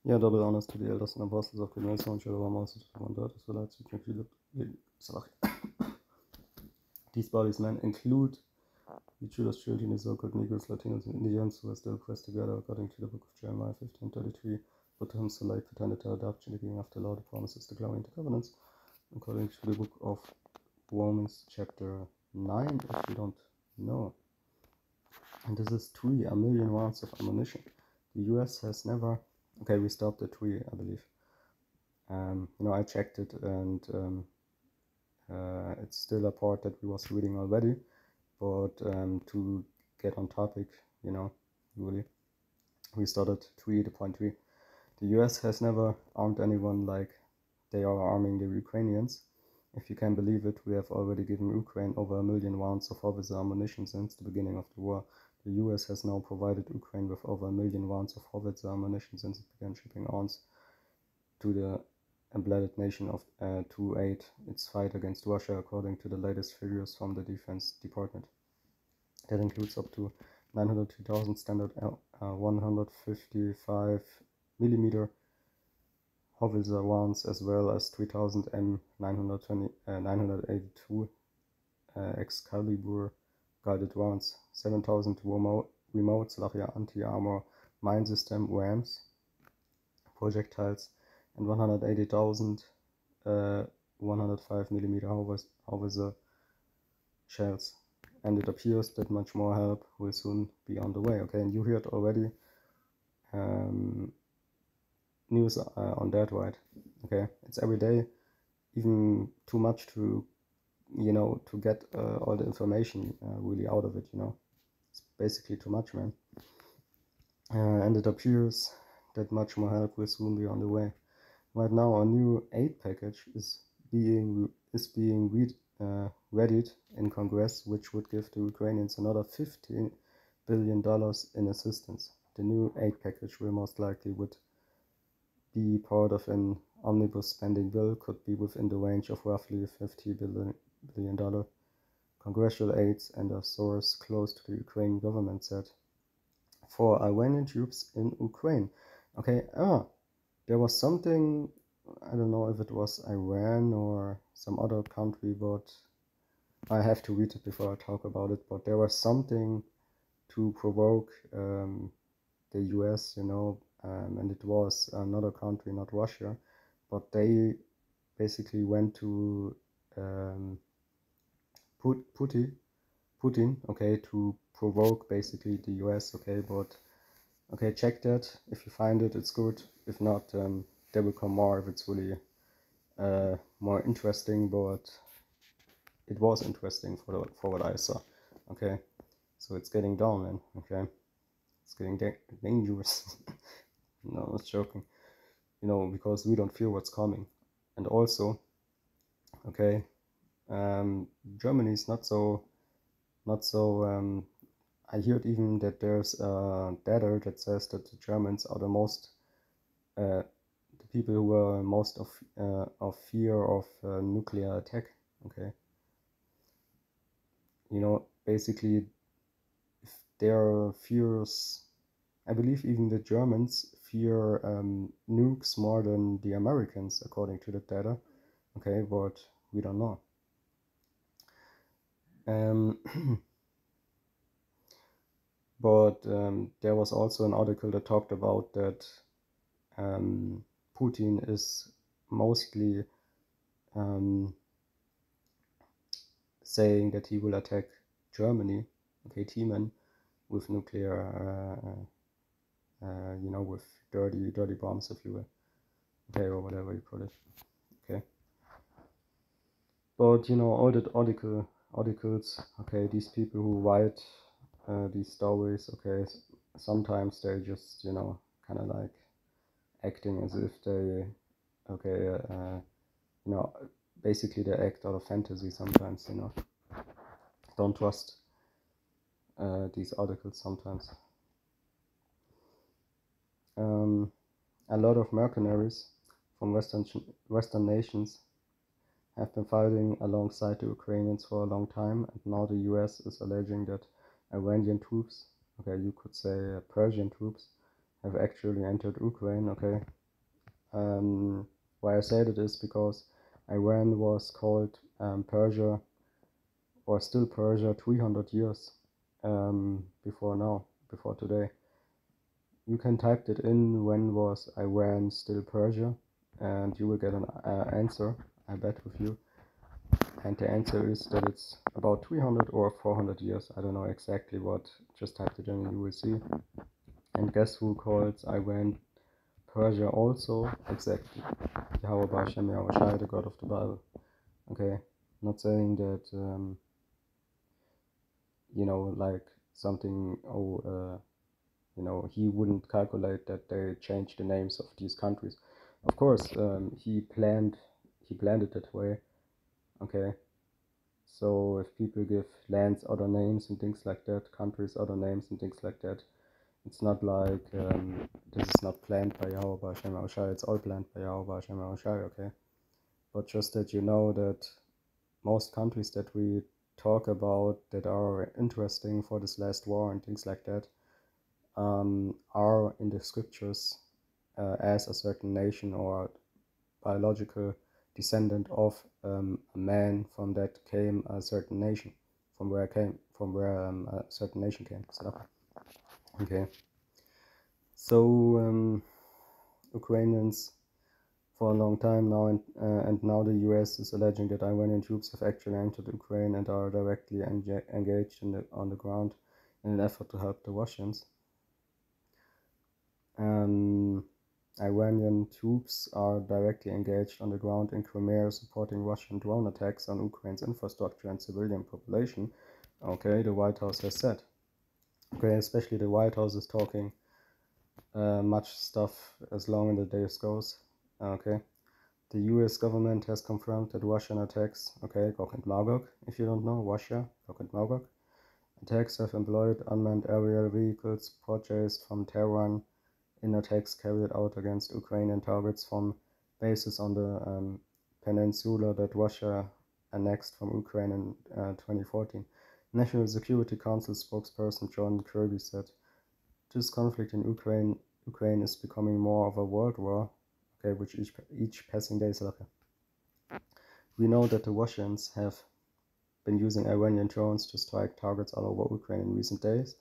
Ja, double honors to the elders and apostles of Creation, and Shadow Moses, one daughter, so that's these bodies men include the Judas children, the so-called Negroes, Latinos, and Indians who are still pressed together according to the book of Jeremiah 15:33. But to him select pretended to adopt the king of the law, the promises, the glory, and the covenants, according to the book of Romans chapter 9, if you don't know. And this is 1 million rounds of ammunition. The US has never... Okay, we stopped at 3, I believe. I checked it, and it's still a part that we was reading already, but to get on topic, really, we started 3.3. The US has never armed anyone like they are arming the Ukrainians. If you can believe it, we have already given Ukraine over 1 million rounds of howitzer ammunition since the beginning of the war. The US has now provided Ukraine with over 1 million rounds of howitzer ammunition since it began shipping arms to the embedded nation of to aid its fight against Russia, according to the latest figures from the Defense Department. That includes up to 902,000 standard 155 millimeter howitzer rounds, as well as 3,000 982 Excalibur guided rounds, 7,000 remote Slaria anti-armor mine system rams projectiles, and 180,000 105 millimeter howitzer shells. And it appears that much more help will soon be on the way. Okay, and you heard already news on that, right? Okay, it's every day, even too much to to get all the information really out of it. It's basically too much, man. And it appears that much more help will soon be on the way. Right now, a new aid package is being readied in Congress, which would give the Ukrainians another $15 billion in assistance. The new aid package will most likely be part of an omnibus spending bill, could be within the range of roughly $50 billion. Congressional aides and a source close to the Ukrainian government said. For Iranian troops in Ukraine. Okay, there was something, I don't know if it was Iran or some other country, but I have to read it before I talk about it, but there was something to provoke the US, and it was another country, not Russia, but they basically went to Putin, okay, to provoke basically the US, okay, but okay, check that. If you find it, it's good. If not, there will come more if it's really more interesting, but it was interesting for what I saw, okay, so it's getting down, man, okay, it's getting dangerous. No, I was joking, because we don't feel what's coming. And also, okay, Germany is not so I heard even that there's data that says that the Germans are the most the people who are most of fear of nuclear attack. Okay, basically, if there fears, I believe even the Germans fear nukes more than the Americans, according to the data. Okay, but we don't know. But there was also an article that talked about that Putin is mostly saying that he will attack Germany, okay, T-man, with nuclear, with dirty bombs, if you will, okay, or whatever you call it, okay. But all that articles, okay, these people who write these stories, okay, sometimes they just kind of like acting as if they, okay, basically they act out of fantasy sometimes, don't trust these articles sometimes. A lot of mercenaries from Western nations have been fighting alongside the Ukrainians for a long time, and now the US is alleging that Iranian troops, okay, you could say Persian troops, have actually entered Ukraine, okay? Why I say that is because Iran was called Persia, or still Persia, 300 years before today. You can type it in, when was Iran still Persia, and you will get an answer, I bet with you. And the answer is that it's about 300 or 400 years. I don't know exactly what. Just type it in and you will see. And guess who calls Iran Persia also? Exactly. Yahweh Hashem Yahweh Shai, the God of the Bible. Okay, not saying that, like something, he wouldn't calculate that they changed the names of these countries. Of course, he planned it that way. Okay, so if people give lands other names and things like that, countries other names and things like that, it's not like this is not planned by Yahweh Hashem Shai. It's all planned by Yahweh Hashem Shai. Okay, but just that you know that most countries that we talk about that are interesting for this last war and things like that are in the scriptures as a certain nation or biological descendant of a man from that came a certain nation, from where a certain nation came. So, okay. So Ukrainians for a long time now, and now the US is alleging that Iranian troops have actually entered Ukraine and are directly engaged on the ground in an effort to help the Russians. Iranian troops are directly engaged on the ground in Crimea, supporting Russian drone attacks on Ukraine's infrastructure and civilian population. Okay, the White House has said. Okay, especially the White House is talking much stuff as long as the days goes. Okay, the US government has confirmed that Russian attacks, okay, Gog and Magog, if you don't know, Russia, Gog and Magog, attacks have employed unmanned aerial vehicles purchased from Tehran in attacks carried out against Ukrainian targets from bases on the peninsula that Russia annexed from Ukraine in 2014. National Security Council spokesperson John Kirby said, "This conflict in Ukraine is becoming more of a world war, okay, which each passing day is like a. We know that the Russians have been using Iranian drones to strike targets all over Ukraine in recent days,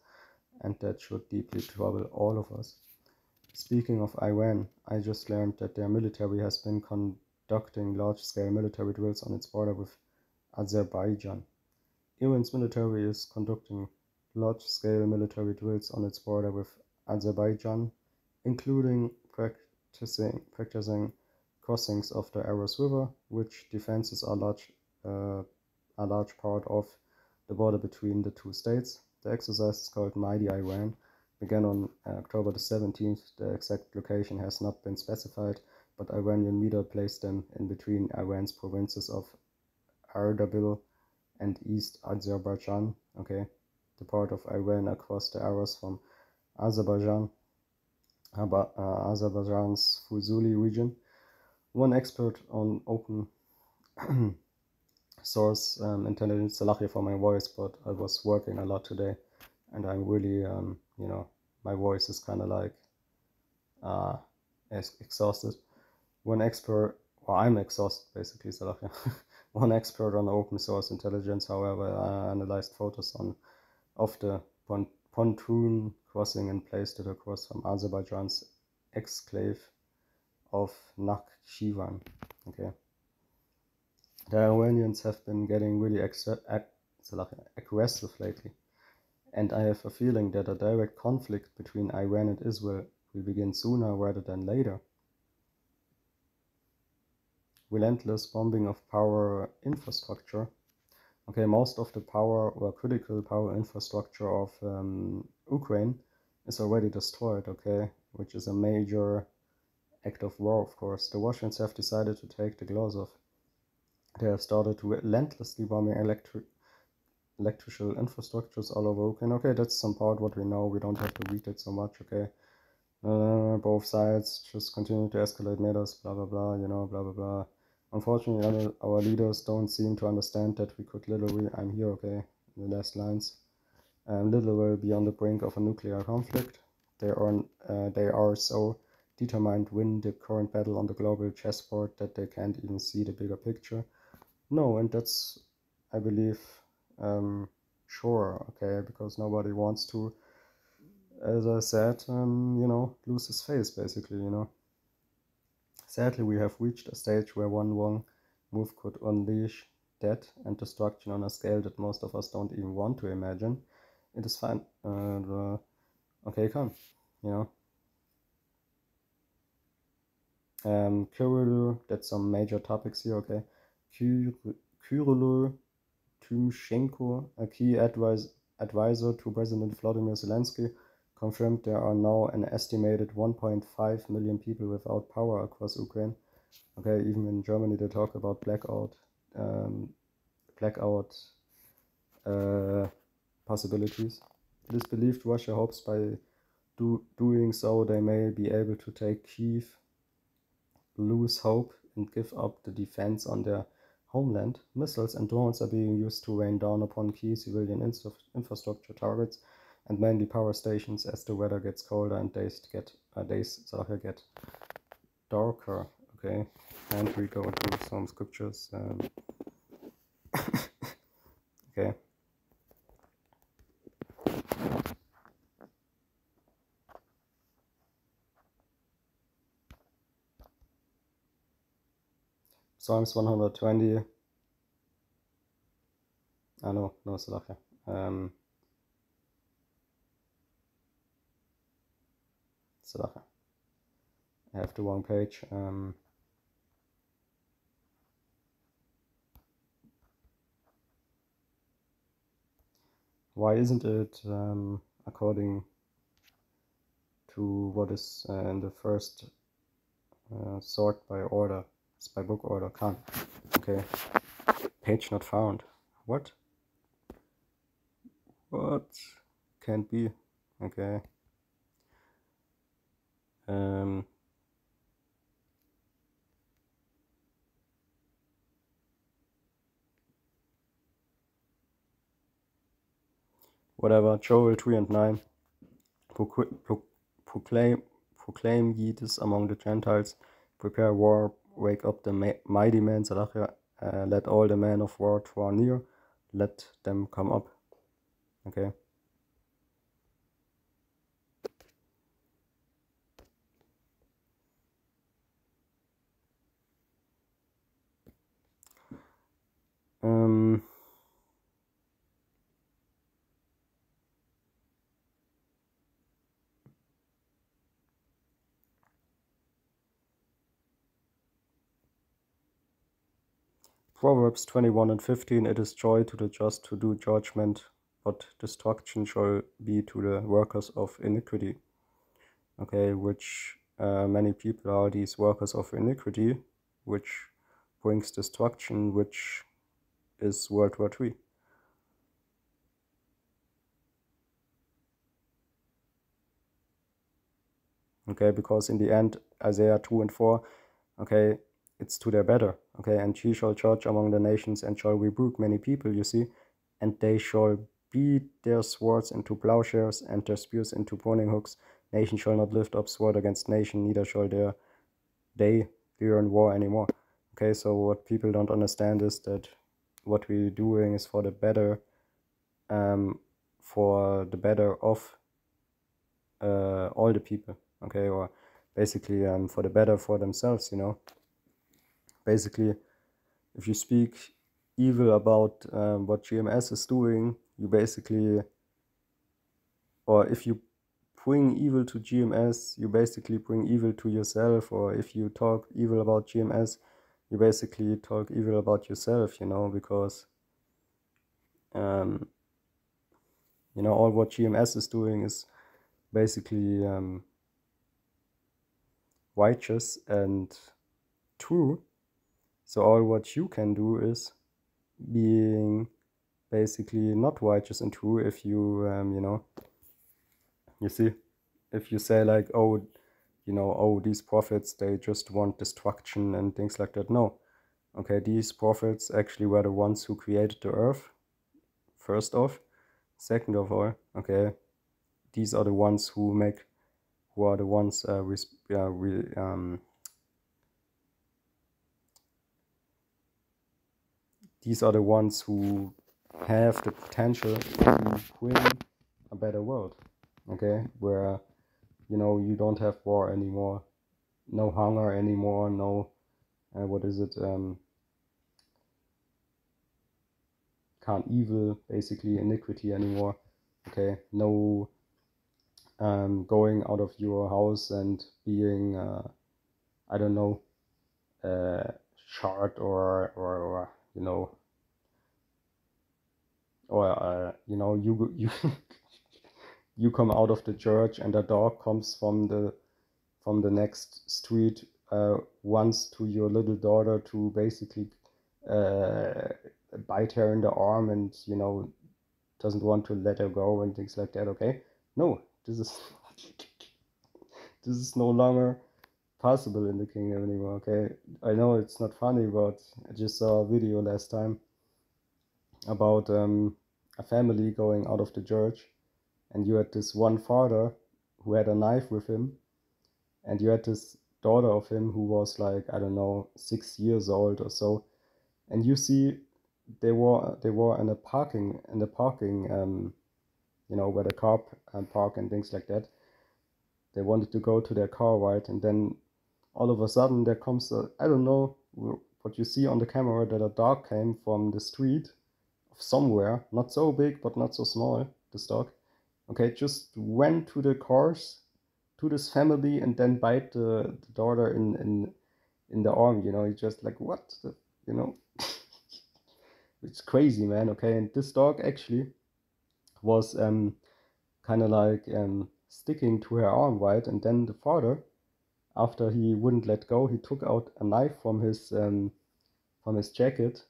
and that should deeply trouble all of us. Speaking of Iran, I just learned that their military has been conducting large-scale military drills on its border with Azerbaijan. Iran's military is conducting large-scale military drills on its border with Azerbaijan, including practicing crossings of the Aras River, which defenses are a large part of the border between the two states. The exercise is called Mighty Iran. Began on October the 17th. The exact location has not been specified, but Iranian media placed them in between Iran's provinces of Ardabil and East Azerbaijan, okay, the part of Iran across the Aras from Azerbaijan's Fuzuli region. One expert on open source intelligence, Salahi for my voice, but I was working a lot today, and I'm really, my voice is kind of like exhausted. One expert, well, I'm exhausted basically, Salahi. One expert on open source intelligence, however, analyzed photos of the pontoon crossing and placed it across from Azerbaijan's exclave of Nakhchivan. Okay. The Iranians have been getting really aggressive lately, and I have a feeling that a direct conflict between Iran and Israel will begin sooner rather than later. Relentless bombing of power infrastructure. Okay, most of the power or critical power infrastructure of Ukraine is already destroyed, okay, which is a major act of war, of course. The Russians have decided to take the gloves off. They have started relentlessly bombing electrical infrastructures all over Ukraine. Okay, that's some part what we know. We don't have to read it so much, okay. Both sides just continue to escalate matters, blah, blah, blah, blah, blah, blah. Unfortunately, our leaders don't seem to understand that we could literally, I'm here, okay, in the last lines, literally be on the brink of a nuclear conflict. they are so determined win the current battle on the global chessboard that they can't even see the bigger picture. No, and that's, I believe, sure, okay, because nobody wants to, as I said, lose his face, basically, Sadly, we have reached a stage where one wrong move could unleash death and destruction on a scale that most of us don't even want to imagine. It is fine. Okay, come, you know. Kirill, that's some major topics here, okay. Kirill Tymoshenko, a key advisor to President Vladimir Zelensky, confirmed there are now an estimated 1.5 million people without power across Ukraine. Okay, even in Germany they talk about blackout possibilities. It is believed Russia hopes by doing so they may be able to take Kyiv, lose hope, and give up the defense on their homeland. Missiles and drones are being used to rain down upon key civilian infrastructure targets and mainly power stations as the weather gets colder and days get darker. Okay, and we go to some scriptures. Okay. Psalms 120. No, Salakia. Salakia. I have the wrong page. Why isn't it according to what is in the first sort by order? It's by book order. Can't. Okay. Page not found. What? What? Can't be. Okay. Whatever. Joel 3 and 9. Proclaim ye this among the Gentiles. Prepare war. Wake up the mighty men. Let all the men of war draw near. Let them come up. Okay. Proverbs 21 and 15. It is joy to the just to do judgment, but destruction shall be to the workers of iniquity. Okay, which many people are these workers of iniquity, which brings destruction, which is World War III. Okay, because in the end, Isaiah 2 and 4, okay, it's to their better. Okay, and she shall judge among the nations and shall rebuke many people, you see, and they shall beat their swords into plowshares and their spears into pruning hooks. Nation shall not lift up sword against nation, neither shall they learn war anymore. Okay, so what people don't understand is that what we're doing is for the better, of all the people. Okay, or basically for the better for themselves, Basically, if you speak evil about what GMS is doing, you basically, or if you bring evil to GMS, you basically bring evil to yourself, or if you talk evil about GMS, you basically talk evil about yourself, because all what GMS is doing is basically righteous and true. So all what you can do is being basically not righteous and true if you, you see, if you say like, oh, these prophets, they just want destruction and things like that. No. Okay, these prophets actually were the ones who created the earth, first off. Second of all, okay, these are the ones who make who are the ones these are the ones who have the potential to bring a better world, okay, where, you know, you don't have war anymore, no hunger anymore, no can't evil, basically iniquity anymore, okay, no going out of your house and being I don't know, short or you know, or you know, you you come out of the church and a dog comes from the next street, runs to your little daughter to basically uh, bite her in the arm, and, you know, doesn't want to let her go and things like that. Okay, no, this is this is no longer possible in the kingdom anymore. Okay, I know it's not funny, but I just saw a video last time about a family going out of the church, and you had this one father who had a knife with him, and you had this daughter of him who was like, I don't know, 6 years old or so, and you see they were in the parking you know, where the car park and things like that. They wanted to go to their car, right? And then all of a sudden there comes I don't know what you see on the camera, that a dog came from the street of somewhere, not so big but not so small, this dog. Okay, just went to the cars, to this family, and then bite the daughter in the arm, you know. It's just like, what the, you know. It's crazy, man. Okay, and this dog actually was kind of like sticking to her arm, right? And then the father, after he wouldn't let go, he took out a knife from his jacket,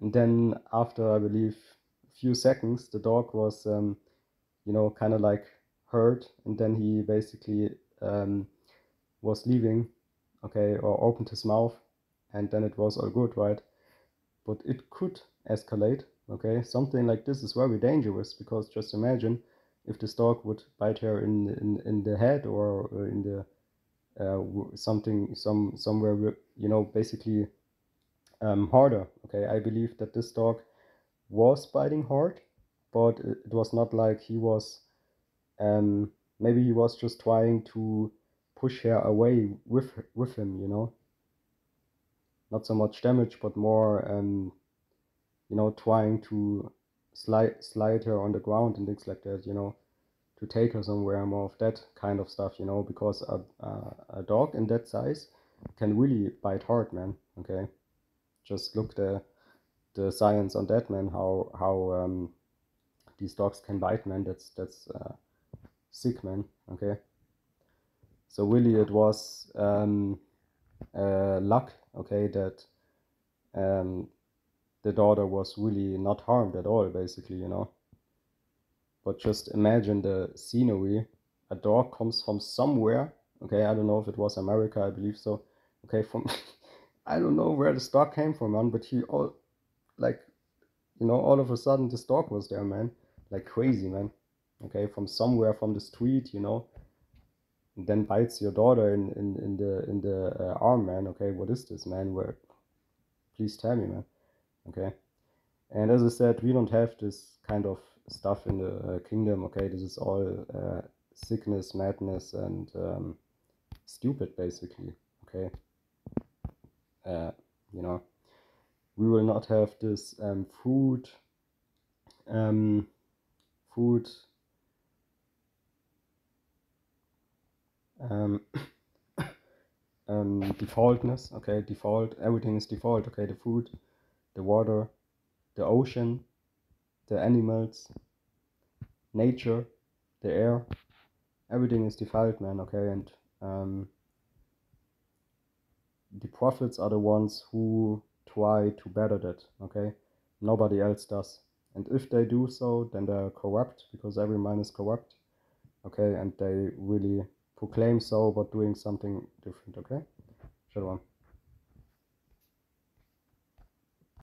and then after, I believe, a few seconds, the dog was you know, kind of like hurt, and then he basically was leaving, okay, or opened his mouth, and then it was all good, right? But it could escalate, okay? Something like this is very dangerous, because just imagine if this dog would bite her in the head, or in the somewhere, you know, basically harder, okay? I believe that this dog was biting hard, but it was not like he was maybe he was just trying to push her away with him, you know. Not so much damage, but more you know, trying to slide her on the ground and things like that, you know, to take her somewhere, more of that kind of stuff, you know, because a dog in that size can really bite hard, man. Okay, just look the science on that, man. How these dogs can bite, man. That's sick, man. Okay, so really it was luck, okay, that um, the daughter was really not harmed at all, basically, you know. But just imagine the scenery. A dog comes from somewhere. Okay, I don't know if it was America, I believe so. Okay, from I don't know where this dog came from, man. But he all like, you know, all of a sudden this dog was there, man. Like crazy, man. Okay, from somewhere, from the street, you know, and then bites your daughter in the arm, man. Okay, what is this, man? Where? Please tell me, man. Okay. And as I said, we don't have this kind of stuff in the kingdom, okay? This is all sickness, madness, and stupid, basically, okay? You know, we will not have this um, food um, defaultness, okay? Default, everything is default, okay? The food, the water, the ocean, the animals, nature, the air, everything is default, man, okay? And the prophets are the ones who try to better that, okay? Nobody else does. And if they do so, then they're corrupt, because every man is corrupt, okay? And they really proclaim so, but doing something different, okay? Shalom.